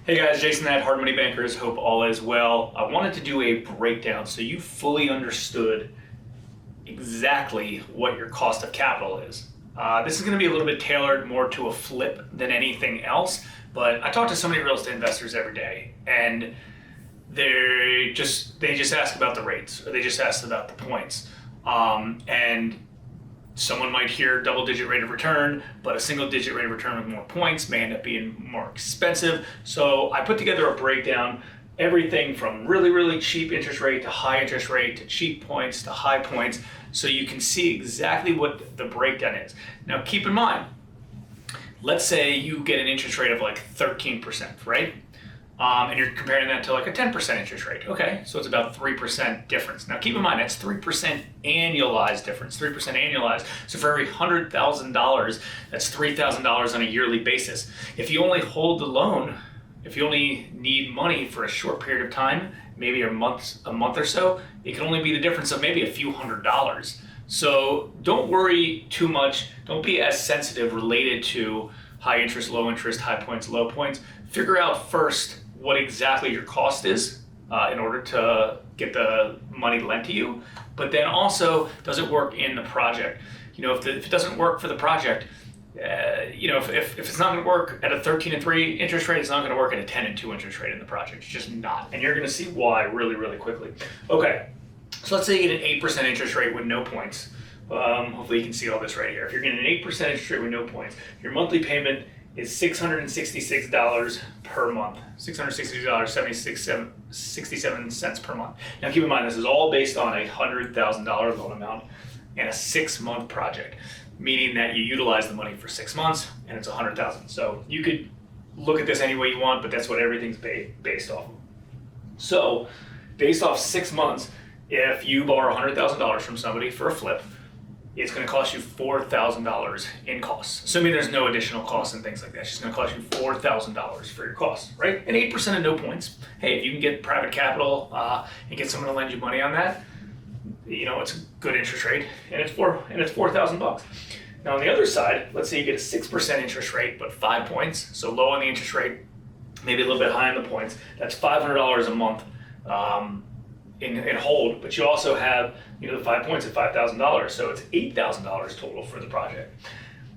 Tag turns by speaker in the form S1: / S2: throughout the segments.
S1: Hey guys, Jason at Hard Money Bankers. Hope all is well. I wanted to do a breakdown so you fully understood exactly what your cost of capital is. This is going to be a little bit tailored more to a flip than anything else, but I talk to so many real estate investors every day, and they just ask about the rates, or they just ask about the points. And someone might hear double-digit rate of return, but a single-digit rate of return with more points may end up being more expensive. So I put together a breakdown, everything from really, really cheap interest rate to high interest rate to cheap points to high points, so you can see exactly what the breakdown is. Now keep in mind, let's say you get an interest rate of like 13%, right? And you're comparing that to like a 10% interest rate. Okay, so it's about 3% difference. Now keep in mind, that's 3% annualized difference, 3% annualized. So for every $100,000, that's $3,000 on a yearly basis. If you only hold the loan, if you only need money for a short period of time, maybe a month or so, it can only be the difference of maybe a few $100s. So don't worry too much. Don't be as sensitive related to high interest, low interest, high points, low points. Figure out first what exactly your cost is in order to get the money lent to you. But then also, does it work in the project? You know, if it doesn't work for the project, if it's not going to work at a 13.3 interest rate, it's not going to work at a 10.2 interest rate in the project. It's just not. And you're going to see why really, really quickly. Okay, so let's say you get an 8% interest rate with no points. Hopefully you can see all this right here. If you're getting an 8% interest rate with no points, your monthly payment is $666 per month. $666.67 per month. Now keep in mind, this is all based on a $100,000 loan amount and a 6-month project, meaning that you utilize the money for 6 months and it's $100,000. So you could look at this any way you want, but that's what everything's based off of. So based off 6 months, if you borrow $100,000 from somebody for a flip, it's going to cost you $4,000 in costs. Assuming there's no additional costs and things like that, it's just going to cost you $4,000 for your costs, right? And 8% of no points. Hey, if you can get private capital and get someone to lend you money on that, you know, it's a good interest rate, and it's $4,000. Now on the other side, let's say you get a 6% interest rate, but 5 points, so low on the interest rate, maybe a little bit high on the points. That's $500 a month in hold, but you also have, you know, the 5 points at $5,000, so it's $8,000 total for the project.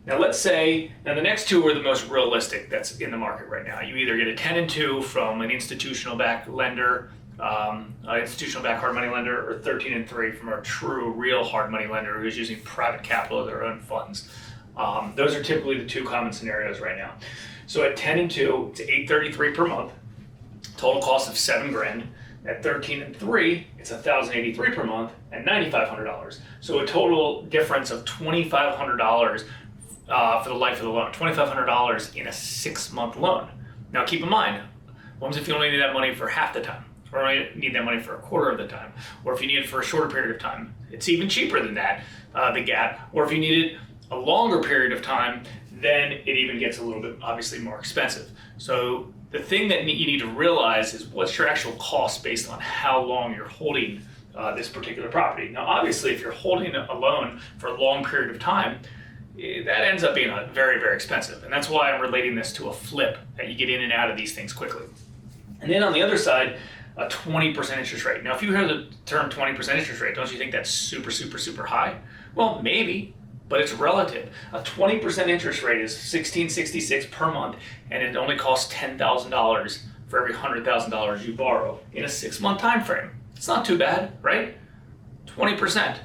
S1: Now let's say, the next two are the most realistic that's in the market right now. You either get a 10.2 from an institutional backed lender, institutional backed hard money lender, or 13.3 from a true real hard money lender who's using private capital of their own funds. Those are typically the two common scenarios right now. So at 10.2, it's $833 per month, total cost of $7,000. At 13.3, it's $1,083 per month and $9,500. So a total difference of $2,500 for the life of the loan, $2,500 in a 6-month loan. Now keep in mind, what if you only need that money for half the time, or only need that money for a quarter of the time, or if you need it for a shorter period of time, it's even cheaper than that, the gap, or if you need it a longer period of time, then it even gets a little bit obviously more expensive. So the thing that you need to realize is what's your actual cost based on how long you're holding this particular property. Now, obviously, if you're holding a loan for a long period of time, that ends up being very, very expensive. And that's why I'm relating this to a flip, that you get in and out of these things quickly. And then on the other side, a 20% interest rate. Now, if you hear the term 20% interest rate, don't you think that's super, super, super high? Well, maybe, but it's relative. A 20% interest rate is $1,666 per month, and it only costs $10,000 for every $100,000 you borrow in a 6-month time frame. It's not too bad, right? 20%.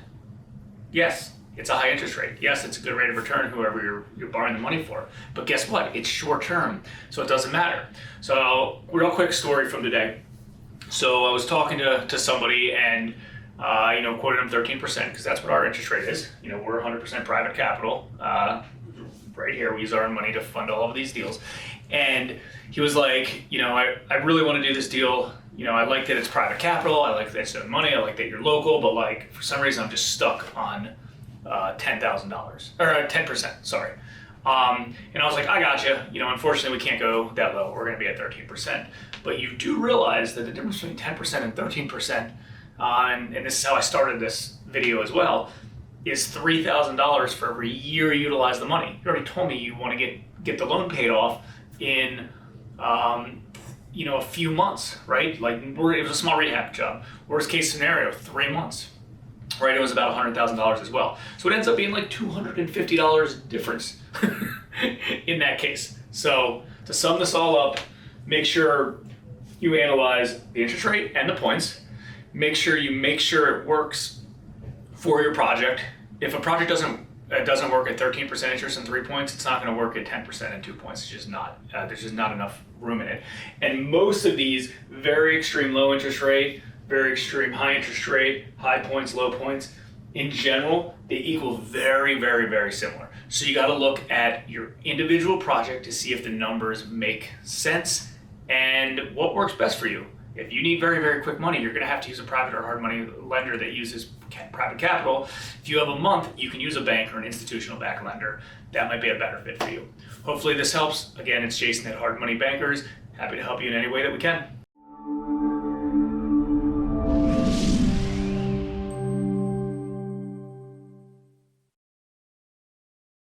S1: Yes, it's a high interest rate. Yes, it's a good rate of return, whoever you're borrowing the money for. But guess what? It's short term, so it doesn't matter. So, real quick story from today. So I was talking to somebody and quoted them 13% because that's what our interest rate is. You know, we're 100% private capital. Right here, we use our own money to fund all of these deals. And he was like, I really want to do this deal. You know, I like that it's private capital. I like that it's own money. I like that you're local. But like, for some reason, I'm just stuck on $10,000 or 10%. Sorry. And I was like, I got you. You know, unfortunately, we can't go that low. We're going to be at 13%. But you do realize that the difference between 10% and 13%, and this is how I started this video as well, is $3,000 for every year you utilize the money. You already told me you want to get the loan paid off in a few months, right? Like it was a small rehab job. Worst case scenario, 3 months, right? It was about $100,000 as well. So it ends up being like $250 difference in that case. So to sum this all up, make sure you analyze the interest rate and the points. Make sure it works for your project. If a project doesn't work at 13% interest and 3 points, it's not going to work at 10% and 2 points. It's just not. There's just not enough room in it. And most of these very extreme low interest rate, very extreme high interest rate, high points, low points, in general, they equal very, very, very similar. So you got to look at your individual project to see if the numbers make sense and what works best for you. If you need very, very quick money, you're going to have to use a private or hard money lender that uses private capital. If you have a month, you can use a bank or an institutional backed lender. That might be a better fit for you. Hopefully this helps. Again, it's Jason at Hard Money Bankers. Happy to help you in any way that we can.